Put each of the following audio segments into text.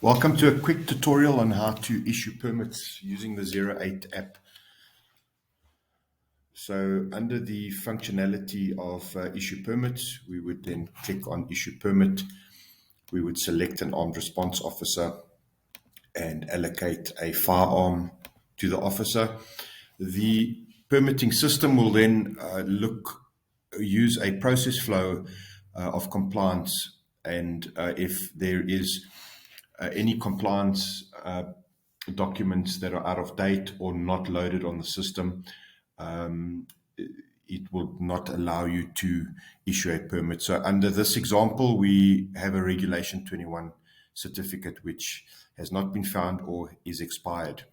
Welcome to a quick tutorial on how to issue permits using the 08 app. So under the functionality of issue permits, we would then click on issue permit. We would select an armed response officer and allocate a firearm to the officer. The permitting system will then use a process flow of compliance, and if there is any compliance documents that are out of date or not loaded on the system, it will not allow you to issue a permit. So under this example, we have a Regulation 21 certificate which has not been found or is expired.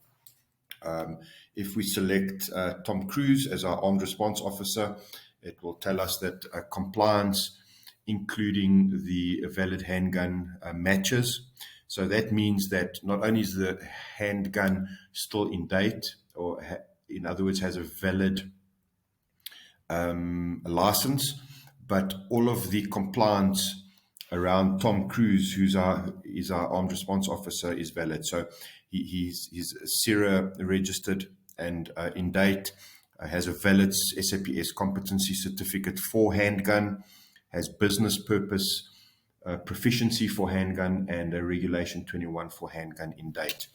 If we select Tom Cruise as our armed response officer, it will tell us that compliance, including the valid handgun, matches. So that means that not only is the handgun still in date, or in other words, has a valid license, but all of the compliance around Tom Cruise, who's our armed response officer, is valid. So he's CIRA registered and in date, has a valid SAPS competency certificate for handgun, has business purpose proficiency for handgun, and a Regulation 21 for handgun in date.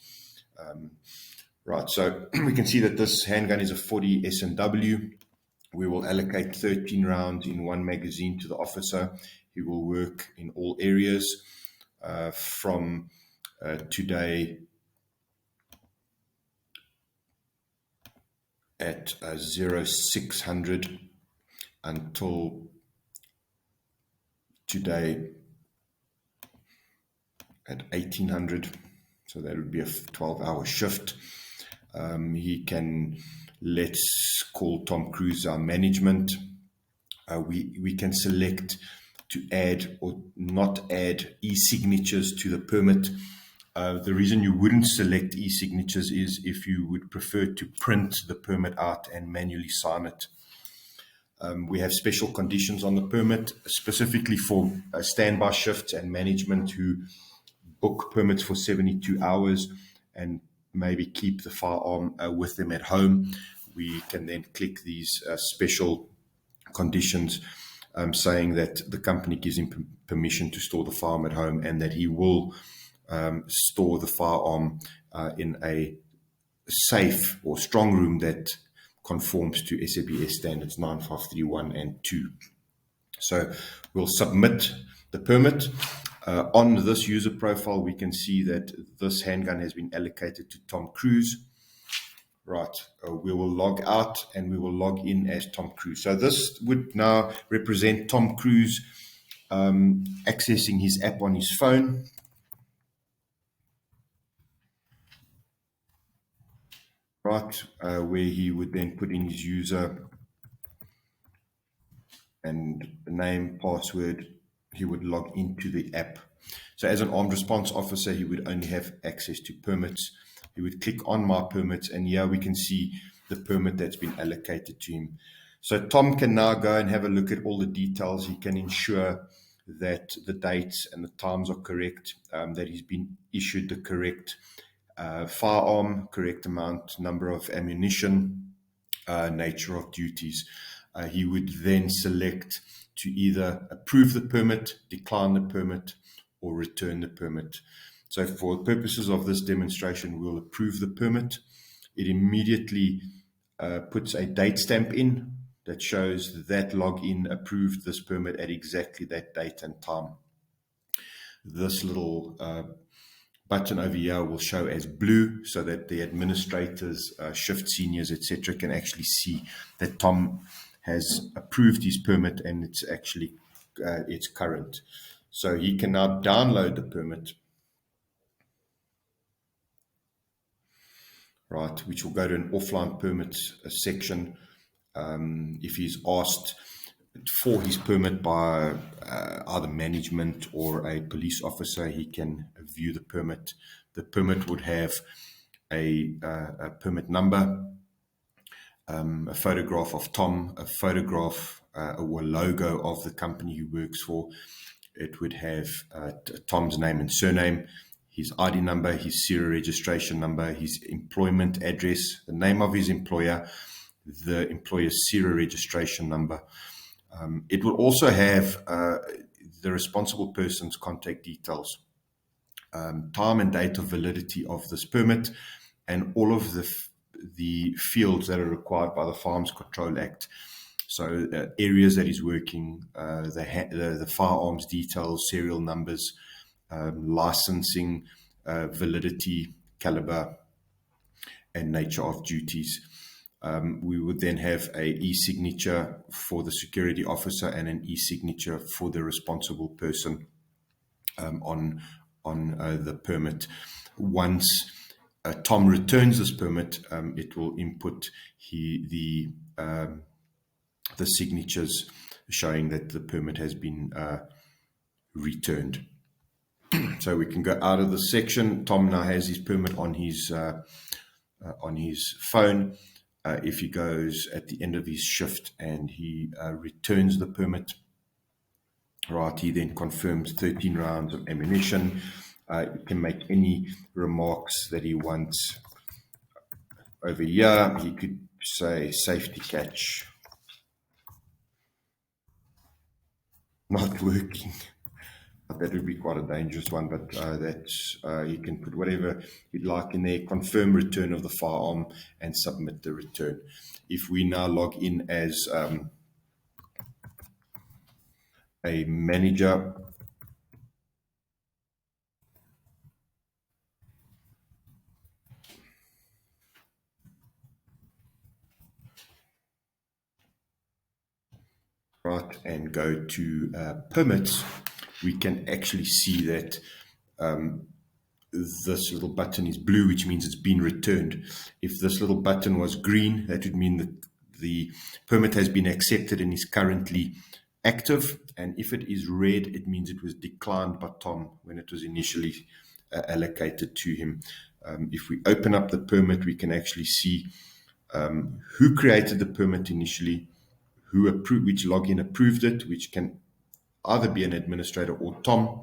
Right, so we can see that this handgun is a 40 S&W. We will allocate 13 rounds in one magazine to the officer. He will work in all areas from today at 0600 until today at 1800. So that would be a 12-hour shift. He can, let's call Tom Cruise our management. We can select to add or not add e-signatures to the permit. The reason you wouldn't select e-signatures is if you would prefer to print the permit out and manually sign it. We have special conditions on the permit, specifically for standby shifts and management who book permits for 72 hours and maybe keep the firearm with them at home. We can then click these special conditions saying that the company gives him permission to store the firearm at home and that he will store the firearm in a safe or strong room that conforms to SAPS standards 9531 and 2. So we'll submit the permit. On this user profile, we can see that this handgun has been allocated to Tom Cruise. Right, we will log out and we will log in as Tom Cruise. So this would now represent Tom Cruise accessing his app on his phone. Right, where he would then put in his user and name, password. He would log into the app. So as an armed response officer, he would only have access to permits. He would click on my permits, and here we can see the permit that's been allocated to him. So Tom can now go and have a look at all the details. He can ensure that the dates and the times are correct, that he's been issued the correct firearm, correct amount, number of ammunition, nature of duties. He would then select to either approve the permit, decline the permit, or return the permit. So for purposes of this demonstration, we'll approve the permit. It immediately puts a date stamp in that shows that login approved this permit at exactly that date and time. This little button over here will show as blue so that the administrators, shift seniors, etc. can actually see that Tom has approved his permit and it's actually it's current. So he can now download the permit, right, which will go to an offline permits section. If he's asked for his permit by either management or a police officer, he can view the permit. The permit would have a permit number, a photograph of Tom, a photograph or logo of the company he works for. It would have Tom's name and surname, his ID number, his serial registration number, his employment address, the name of his employer, the employer's serial registration number. It will also have the responsible person's contact details, time and date of validity of this permit, and all of the fields that are required by the Firearms Control Act. So areas that he's working, the firearms details, serial numbers, licensing, validity, caliber, and nature of duties. We would then have a e-signature for the security officer and an e-signature for the responsible person on the permit. Once Tom returns this permit, it will input the signatures showing that the permit has been returned. So we can go out of the section. Tom now has his permit on his phone. If he goes at the end of his shift and he returns the permit, right, he then confirms 13 rounds of ammunition. He can make any remarks that he wants. Over here, he could say safety catch not working. That would be quite a dangerous one, but that's you can put whatever you'd like in there. Confirm return of the firearm and submit the return. If we now log in as a manager, right, and go to permits, we can actually see that this little button is blue, which means it's been returned. If this little button was green, that would mean that the permit has been accepted and is currently active. And if it is red, it means it was declined by Tom when it was initially allocated to him. If we open up the permit, we can actually see who created the permit initially, who approved, which login approved it, which can either be an administrator or Tom.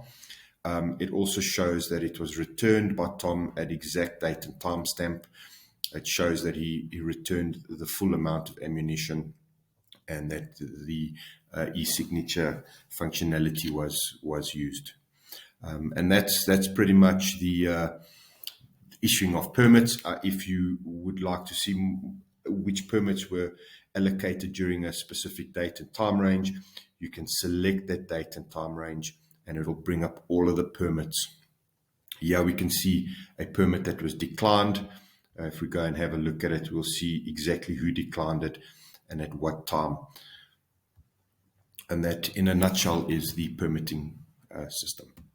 It also shows that it was returned by Tom at exact date and timestamp. It shows that he returned the full amount of ammunition and that the e-signature functionality was used. And that's pretty much the issuing of permits. If you would like to see which permits were allocated during a specific date and time range, you can select that date and time range and it'll bring up all of the permits. Here we can see a permit that was declined. If we go and have a look at it, we'll see exactly who declined it and at what time. And that, in a nutshell, is the permitting system.